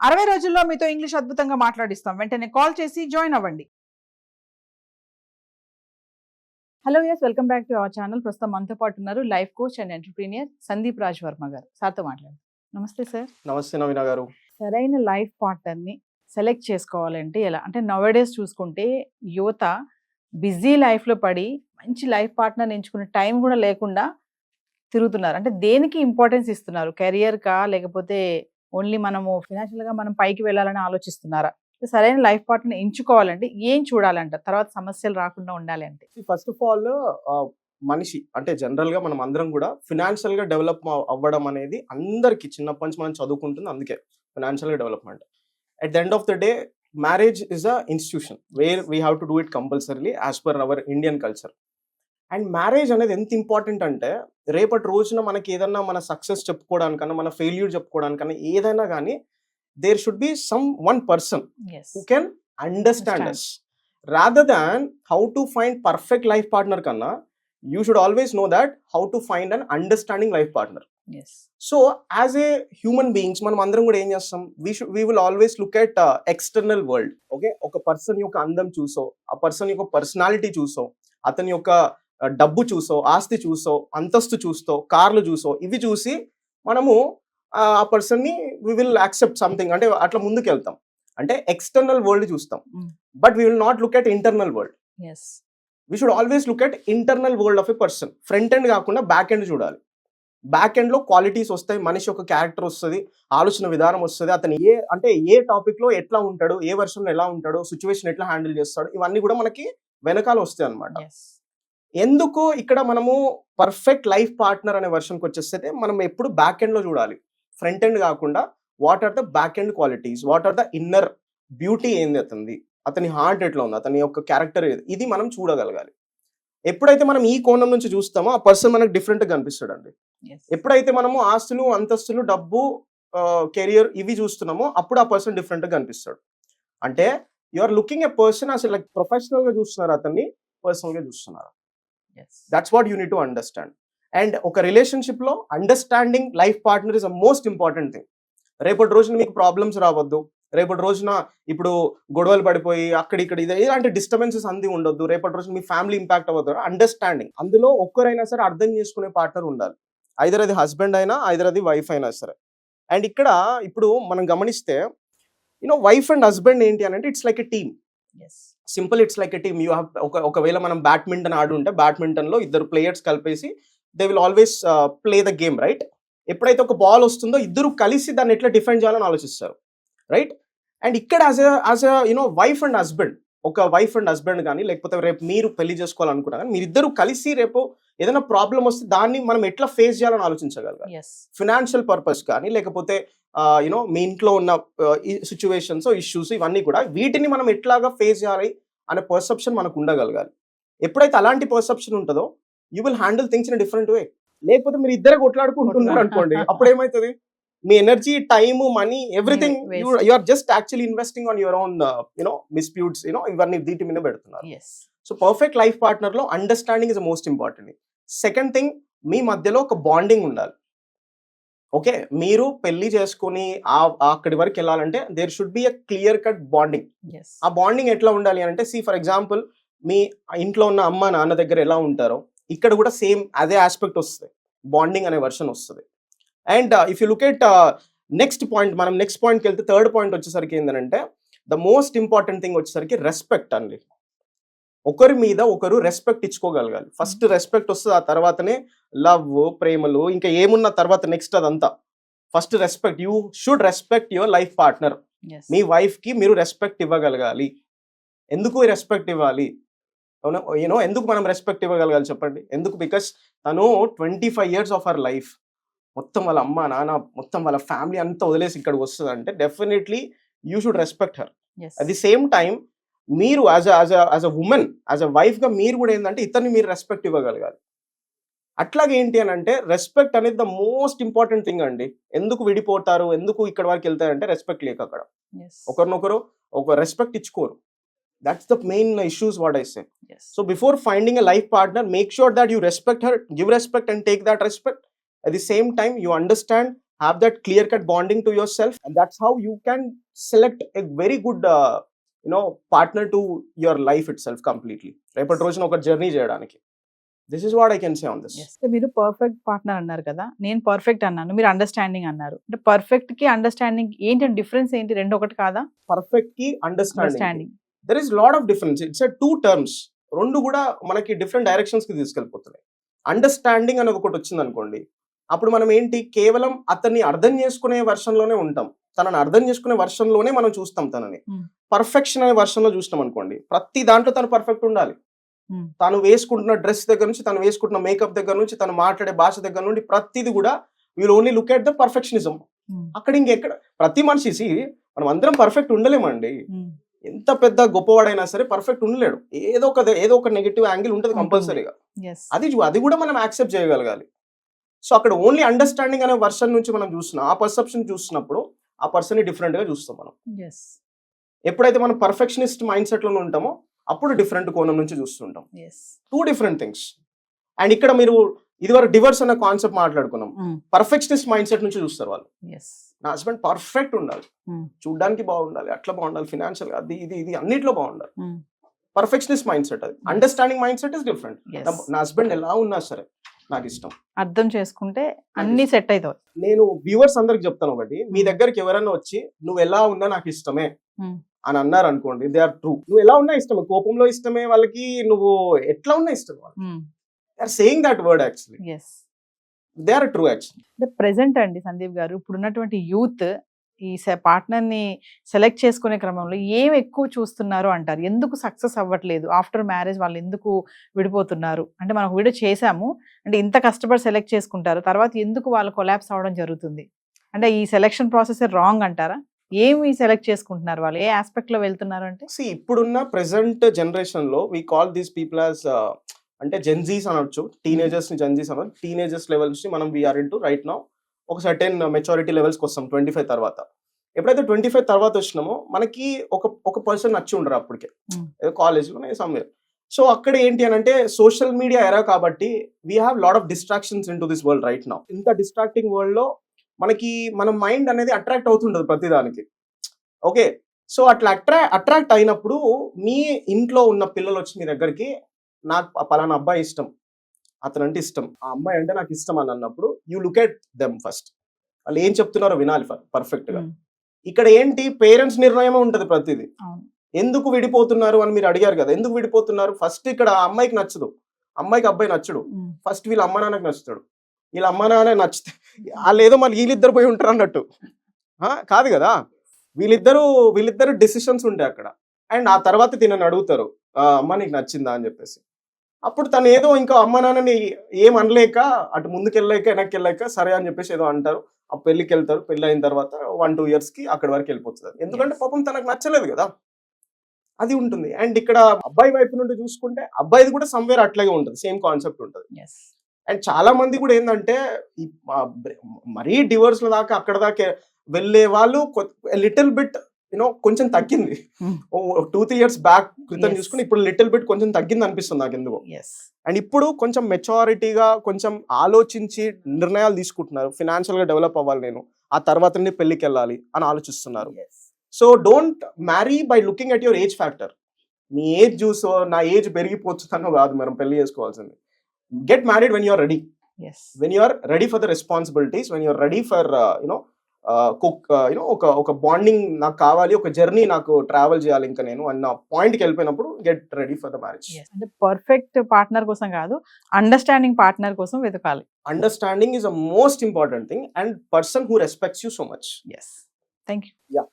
60 రోజుల్లో మీతో ఇంగ్లీష్ అద్భుతంగా మాట్లాడిస్తాం. వెంటనే కాల్ చేసి జాయిన్ అవ్వండి. Hello yes, welcome back to our channel. ప్రస్తుతం మనతో పాటు ఉన్నారు life coach and entrepreneur Sandeep Raj Varma గారు. సార్‌తో మాట్లాడదాం. నమస్తే సార్. నమస్తే నవీన గారు. సరైన లైఫ్ పార్ట్నర్‌ని సెలెక్ట్ చేసుకోవాలంటే ఎలా? అంటే నౌడేస్ చూసుకుంటే యువత బిజీ లైఫ్‌లో పడి మంచి లైఫ్ పార్ట్నర్‌ని ఎంచుకునే టైం కూడా లేకుండా తిరుగుతున్నారు. అంటే దేనికి ఇంపార్టెన్స్ ఇస్తున్నారు? కెరియర్‌కా లేకపోతే ఓన్లీ మనము ఫైనాన్షియల్‌గా మనం పైకి వెళ్ళాలని ఆలోచిస్తున్నారా? సరైన లైఫ్ పార్ట్నర్‌ని ఎంచుకోవాలంటే ఏం చూడాలంటారు? తర్వాత సమస్యలు రాకుండా ఉండాలి అంటే? ఫస్ట్ ఆఫ్ ఆల్ మనిషి అంటే జనరల్ గా మనం అందరం కూడా ఫినాన్షియల్ గా డెవలప్ అవ్వడం అనేది అందరికి చిన్నప్పటి నుంచి మనం చదువుకుంటుంది. అందుకే ఫినాన్షియల్ గా development. At the end of the day marriage is a institution where we have to do it compulsorily as per our Indian culture. And marriage అనేది ఎంత ఇంపార్టెంట్ అంటే రేపటి రోజున మనకి ఏదన్నా మన సక్సెస్ చెప్పుకోవడానికన్నా మన ఫెయిల్యూర్ చెప్పుకోవడానికన్నా ఏదైనా కానీ there should be someone person who can understand us rather than how to find perfect life partner kanna you should always know that how to find an understanding life partner. So as a human beings మనం అందరం కూడా ఏం చేస్తాం, we will always look at external world. Okay, ఒక person యొక్క అందం చూసో, ఆ పర్సన్ యొక్క పర్సనాలిటీ చూసో, అతని యొక్క డబ్బు చూసో, ఆస్తి చూసో, అంతస్తు చూస్తో, కార్లు చూసో, ఇవి చూసి మనము ఆ పర్సన్ ని వి విల్ యాక్సెప్ట్ సంథింగ్ అంటే అట్లా ముందుకు వెళ్తాం. అంటే ఎక్స్టర్నల్ వరల్డ్ చూస్తాం, but we will not look at internal world. We should always look at internal world of a person. Front end కాకుండా బ్యాక్ ఎండ్ చూడాలి. బ్యాక్ ఎండ్ లో క్వాలిటీస్ వస్తాయి, మనిషి యొక్క క్యారెక్టర్ వస్తుంది, ఆలోచన విధానం వస్తుంది, అతను ఏ టాపిక్ లో ఎట్లా ఉంటాడు, ఏ వర్షంలో ఎలా ఉంటాడు, సిచ్యువేషన్ ఎట్లా హ్యాండిల్ చేస్తాడు, ఇవన్నీ కూడా మనకి వెనకాల వస్తాయి అనమాట. ఎందుకు ఇక్కడ మనము పర్ఫెక్ట్ లైఫ్ పార్ట్నర్ అనే వర్షన్కి వచ్చేస్తే మనం ఎప్పుడు బ్యాక్ ఎండ్ లో చూడాలి, ఫ్రంట్ ఎండ్ కాకుండా. What are the back end qualities, what are the inner beauty ఏంది, అతని హార్ట్ ఎట్లా ఉంది, అతని యొక్క క్యారెక్టర్ ఏది, ఇది మనం చూడగలగాలి. ఎప్పుడైతే మనం ఈ కోణం నుంచి చూస్తామో ఆ పర్సన్ మనకు డిఫరెంట్ గా కనిపిస్తాడు అండి. ఎప్పుడైతే మనము ఆస్తులు, అంతస్తులు, డబ్బు, కెరియర్ ఇవి చూస్తున్నామో అప్పుడు ఆ పర్సన్ డిఫరెంట్ గా కనిపిస్తాడు. అంటే you are looking a person అసలు లైక్ ప్రొఫెషనల్ గా చూస్తున్నారు, అతన్ని పర్సనల్ గా చూస్తున్నారు. That's what you need to understand. And ఒక రిలేషన్షిప్ లో understanding life partner is a most important thing. రేపటి రోజున మీకు ప్రాబ్లమ్స్ రావద్దు, రేపటి రోజున ఇప్పుడు గొడవలు పడిపోయి అక్కడిక్కడ ఇలాంటి డిస్టర్బెన్సెస్ అంది ఉండొద్దు, రేపటి రోజున మీ ఫ్యామిలీ ఇంపాక్ట్ అవ్వద్దు. అండర్స్టాండింగ్, అందులో ఒక్కరైనా సరే అర్థం చేసుకునే పార్ట్నర్ ఉండాలి. ఐదర్ అది హస్బెండ్ అయినా, ఐదర్ అది వైఫ్ అయినా సరే. అండ్ ఇక్కడ ఇప్పుడు మనం గమనిస్తే వైఫ్ అండ్ హస్బెండ్ ఏంటి అని అంటే it's like a team. Simple, it's like a team. You have ఒకవేళ మనం బ్యాడ్మింటన్ ఆడుంటే బ్యాడ్మింటన్ లో ఇద్దరు ప్లేయర్స్ కలిపేసి they will always play the game, right? ఎప్పుడైతే ఒక బాల్ వస్తుందో ఇద్దరు కలిసి దాన్ని ఎట్లా డిఫెండ్ చేయాలని ఆలోచిస్తారు, రైట్? అండ్ ఇక్కడ యాజ్ వైఫ్ అండ్ హస్బెండ్, ఒక వైఫ్ అండ్ హస్బెండ్ కానీ లేకపోతే రేపు మీరు పెళ్లి చేసుకోవాలనుకున్నా కానీ మీరిద్దరు కలిసి రేపు ఏదైనా ప్రాబ్లం వస్తే దాన్ని మనం ఎట్లా ఫేస్ చేయాలని ఆలోచించగలగాలి. ఫినాన్షియల్ పర్పస్ కానీ లేకపోతే మీ ఇంట్లో ఉన్న సిచ్యువేషన్స్, ఇష్యూస్, ఇవన్నీ కూడా వీటిని మనం ఎట్లాగా ఫేస్ చేయాలి అనే పర్సెప్షన్ మనకు ఉండగలగాలి. ఎప్పుడైతే అలాంటి పర్సెప్షన్ ఉంటుందో you will handle things in different way. లేకపోతే మీరు ఇద్దరే కొట్లాడుకుంటున్నారు అనుకోండి, అప్పుడు ఏమవుతుంది? మీ energy, time, money, everything you are just actually investing on your own disputes, ఇవన్నీ వీటి మీద పెడుతున్నారు. సో పర్ఫెక్ట్ లైఫ్ పార్ట్నర్ లో understanding is most important. Second thing, మీ మధ్యలో ఒక బాండింగ్ ఉండాలి. ఓకే, మీరు పెళ్లి చేసుకుని అక్కడి వరకు వెళ్ళాలంటే there should be a clear cut bonding. ఆ బాండింగ్ ఎట్లా ఉండాలి అంటే, ఫర్ ఎగ్జాంపుల్ మీ ఇంట్లో ఉన్న అమ్మ నాన్న దగ్గర ఎలా ఉంటారో ఇక్కడ కూడా సేమ్ అదే ఆస్పెక్ట్ వస్తుంది, బాండింగ్ అనే వర్షన్ వస్తుంది. And if you look at next point, మనం నెక్స్ట్ పాయింట్కి వెళ్తే థర్డ్ పాయింట్ వచ్చేసరికి ఏంటంటే ద మోస్ట్ ఇంపార్టెంట్ థింగ్ వచ్చేసరికి రెస్పెక్ట్ అండి. ఒకరి మీద ఒకరు రెస్పెక్ట్ ఇచ్చుకోగలగాలి. ఫస్ట్ రెస్పెక్ట్ వస్తుంది, ఆ తర్వాతనే లవ్, ప్రేమలు, ఇంకా ఏమున్న తర్వాత నెక్స్ట్ అదంతా. First respect, you should respect your life partner. Me wife కి మీరు రెస్పెక్ట్ ఇవ్వగలగాలి. ఎందుకు రెస్పెక్ట్ ఇవ్వాలి? ఎందుకు మనం రెస్పెక్ట్ ఇవ్వగలగాలి చెప్పండి? ఎందుకు? బికాస్ తను 25 years ఆఫ్ అవర్ లైఫ్ మొత్తం వాళ్ళ అమ్మ నాన్న మొత్తం వాళ్ళ ఫ్యామిలీ అంతా వదిలేసి ఇక్కడికి వస్తుంది అంటే definitely you should respect her. At the same time మీరు as a woman, as a wife గా మీరు కూడా ఏంటంటే ఇతన్ని మీరు రెస్పెక్ట్ ఇవ్వగలగాలి. అట్లాగే ఏంటి అని అంటే రెస్పెక్ట్ అనేది ద మోస్ట్ ఇంపార్టెంట్ థింగ్ అండి. ఎందుకు విడిపోతారు, ఎందుకు ఇక్కడ వరకు వెళ్తారంటే రెస్పెక్ట్ లేక. అక్కడ ఒకరినొకరు ఒక respect ఇచ్చుకోరు. That's the main issues what I say. So before finding a life partner, make sure that you respect her, give respect and take that respect. At the same time, you understand have that clear cut bonding to yourself, and that's how you can select a very good partner to your life itself completely. రేపటి రోజున ఒక journey చేయడానికి. This is what I can say on this. మీరు perfect partner అన్నారు కదా, నేను perfect అన్నాను, మీరు అండర్స్టాండింగ్ అన్నారు. అంటే పర్ఫెక్ట్ కి అండర్స్టాండింగ్ ఏంటి, డిఫరెన్స్ ఏంటి? రెండు ఒకటి కాదా? పర్ఫెక్ట్ కి understanding there is lot of difference. It's two terms. రెండు కూడా మనకి డిఫరెంట్ డైరెక్షన్స్ కి తీసుకెళ్ళిపోతున్నాయి. అండర్స్టాండింగ్ అనేది ఒకటి వచ్చింది అనుకోండి, అప్పుడు మనం ఏంటి, కేవలం అతన్ని అర్థం చేసుకునే వర్షన్లోనే ఉంటాం, తనని అర్థం చేసుకునే వర్షన్లోనే మనం చూస్తాం తనని. పర్ఫెక్షన్ అనే వర్షన్లో చూసినాం అనుకోండి, ప్రతి దాంట్లో తను పర్ఫెక్ట్ ఉండాలి. తను వేసుకుంటున్న డ్రెస్ దగ్గర నుంచి, తను వేసుకుంటున్న మేకప్ దగ్గర నుంచి, తను మాట్లాడే భాష దగ్గర నుండి ప్రతిది కూడా will only look at the perfectionism. అక్కడ ఇంకెక్కడ ప్రతి మనిషి మనం అందరం పర్ఫెక్ట్ ఉండలేమండి. ఎంత పెద్ద గొప్పవాడైనా సరే పర్ఫెక్ట్ ఉండలేడు. ఏదో ఒక నెగిటివ్ యాంగిల్ ఉంటుంది కంపల్సరీగా. అది కూడా మనం యాక్సెప్ట్ చేయగలగాలి. సో అక్కడ ఓన్లీ అండర్స్టాండింగ్ అనే వర్షన్ నుంచి మనం చూస్తున్నాం, ఆ పర్సెప్షన్ చూస్తున్నప్పుడు ఆ పర్సన్ ని డిఫరెంట్ గా చూస్తాం మనం. ఎప్పుడైతే మనం పర్ఫెక్షనిస్ట్ మైండ్ సెట్ లో ఉంటామో అప్పుడు డిఫరెంట్ కోణం నుంచి చూస్తుంటాం. Two different things. అండ్ ఇక్కడ మీరు ఇదివరకు డివర్స్ అనే కాన్సెప్ట్ మాట్లాడుకున్నాం. పర్ఫెక్షనిస్ట్ మైండ్ సెట్ నుంచి చూస్తారు వాళ్ళు. నా హస్బెండ్ పర్ఫెక్ట్ ఉండాలి, చూడ్డానికి బాగుండాలి, అట్లా బాగుండాలి, ఫినాన్షియల్ అది ఇది అన్నిట్లో బాగుండాలి. పర్ఫెక్షనిస్ట్ మైండ్ సెట్ అది. Understanding mind set is different. నా హస్బెండ్ ఎలా ఉన్నా సరే నాకు ఇష్టం, అర్థం చేసుకుంటే అన్ని సెట్ అవుతాయి. నేను వ్యూవర్స్ అందరికి చెప్తాను ఒకటి, మీ దగ్గరికి ఎవరైనా వచ్చి నువ్వు ఎలా ఉన్నా నాకు ఇష్టమే అని అన్నారు అనుకోండి, దే ఆర్ ట్రూ. నువ్వు ఎలా ఉన్నా ఇష్టమే, కోపంలో ఇష్టమే వాళ్ళకి, నువ్వు ఎట్లా ఉన్నా ఇష్టమే వాళ్ళకి. They are saying that word actually. They are true actually. అంటే ప్రెసెంట్ అండి సందీప్ గారు, ఇప్పుడున్నటువంటి యూత్ ఈ పార్ట్నర్ ని సెలెక్ట్ చేసుకునే క్రమంలో ఏం ఎక్కువ చూస్తున్నారు అంటారు? ఎందుకు సక్సెస్ అవ్వట్లేదు? ఆఫ్టర్ మ్యారేజ్ వాళ్ళు ఎందుకు విడిపోతున్నారు? అంటే మనం వీడియో చేసాము, అంటే ఇంత కష్టపడి సెలెక్ట్ చేసుకుంటారు, తర్వాత ఎందుకు వాళ్ళు కొలాప్స్ అవ్వడం జరుగుతుంది? అంటే ఈ సెలెక్షన్ ప్రాసెస్ రాంగ్ అంటారా? ఏమి సెలెక్ట్ చేసుకుంటున్నారు వాళ్ళు, ఏ ఆస్పెక్ట్ లో వెళ్తున్నారు? అంటే ఇప్పుడున్న ప్రెసెంట్ జనరేషన్ లో we call these people as అంటే జెన్జీస్ అనొచ్చు, టీనేజర్స్ ని జెన్జీస్ అనొచ్చు. టీనేజర్స్ లెవెల్స్ ని మనం వీఆర్ ఇంటూ రైట్ నౌ ఒక సర్టెన్ మెచ్యూరిటీ లెవెల్స్కి వస్తాం 25 తర్వాత. ఎప్పుడైతే 25 తర్వాత వచ్చినామో మనకి ఒక పర్సన్ నచ్చి ఉండరు అప్పటికే, కాలేజ్లోనే సమ్వేర్. సో అక్కడ ఏంటి అని అంటే సోషల్ మీడియా ఎరా కాబట్టి we have lot of distractions in to this world right now. ఇంత డిస్ట్రాక్టింగ్ వరల్డ్ లో మనకి మన మైండ్ అనేది అట్రాక్ట్ అవుతుంటది ప్రతిదానికి. ఓకే, సో అట్లా అట్రాక్ట్ అయినప్పుడు మీ ఇంట్లో ఉన్న పిల్లలు వచ్చి మీ దగ్గరికి, నాకు పలానా అబ్బాయి ఇష్టం, అతనంటే ఇష్టం, ఆ అమ్మాయి అంటే నాకు ఇష్టం అని అన్నప్పుడు you look at them first. వాళ్ళు ఏం చెప్తున్నారో వినాలి పర్ఫెక్ట్ గా. ఇక్కడ ఏంటి, పేరెంట్స్ నిర్ణయమే ఉంటది ప్రతిదీ. ఎందుకు విడిపోతున్నారు అని మీరు అడిగారు కదా, ఎందుకు విడిపోతున్నారు? ఫస్ట్ ఇక్కడ అమ్మాయికి నచ్చదు, అమ్మాయికి అబ్బాయి నచ్చడు. ఫస్ట్ వీళ్ళ అమ్మ నాన్నకి నచ్చుతాడు, వీళ్ళ అమ్మ నాన్న నచ్చితే వాళ్ళు ఏదో మళ్ళీ వీళ్ళిద్దరు పోయి ఉంటారు అన్నట్టు కాదు కదా. వీళ్ళిద్దరు డెసిషన్స్ ఉంటాయి అక్కడ. అండ్ ఆ తర్వాత తినని అడుగుతారు, అమ్మ నీకు నచ్చిందా అని చెప్పేసి. అప్పుడు తను ఏదో ఇంకా అమ్మ నాన్నని ఏం అనలేక, అటు ముందుకు వెళ్ళలేక వెనక్కి వెళ్ళలేక సరే అని చెప్పేసి ఏదో అంటారు. ఆ పెళ్లికి వెళ్తారు, పెళ్లి అయిన తర్వాత 1-2 years కి అక్కడి వరకు వెళ్ళిపోతుంది. ఎందుకంటే పాపం తనకు నచ్చలేదు కదా, అది ఉంటుంది. అండ్ ఇక్కడ అబ్బాయి వైపు నుండి చూసుకుంటే అబ్బాయిది కూడా సమ్వేర్ అట్లాగే ఉంటుంది, సేమ్ కాన్సెప్ట్ ఉంటుంది. అండ్ చాలా మంది కూడా ఏంటంటే మరీ డివోర్స్ లో దాకా అక్కడ దాకా వెళ్ళే వాళ్ళు లిటిల్ బిట్ కొంచెం తగ్గింది. 2-3 years బ్యాక్ క్రితం చూసుకుని ఇప్పుడు లిటిల్ బిట్ కొంచెం తగ్గింది అనిపిస్తుంది నాకు ఎందుకు. అండ్ ఇప్పుడు కొంచెం మెచ్యూరిటీగా కొంచెం ఆలోచించి నిర్ణయాలు తీసుకుంటున్నారు. ఫినాన్షియల్ గా డెవలప్ అవ్వాలి నేను, ఆ తర్వాత నుండి పెళ్లికి వెళ్ళాలి అని ఆలోచిస్తున్నారు. So don't marry by looking at your age factor. నీ ఏజ్ చూసో నా ఏజ్ పెరిగిపోతుందనో కాదు మనం పెళ్లి చేసుకోవాల్సింది. Get married when you're ready, when you're ready for the responsibilities, when you're ready for ఒక బాండింగ్ నాకు కావాలి, ఒక జర్నీ నాకు ట్రావెల్ చేయాలి ఇంకా నేను అన్న పాయింట్కి వెళ్ళిపోయినప్పుడు get ready for the marriage. అంటే పర్ఫెక్ట్ పార్ట్నర్ కోసం కాదు, అండర్స్టాండింగ్ పార్ట్నర్ కోసం వెతకాలి. Understanding is a most important thing and person who respects you so much. Thank you.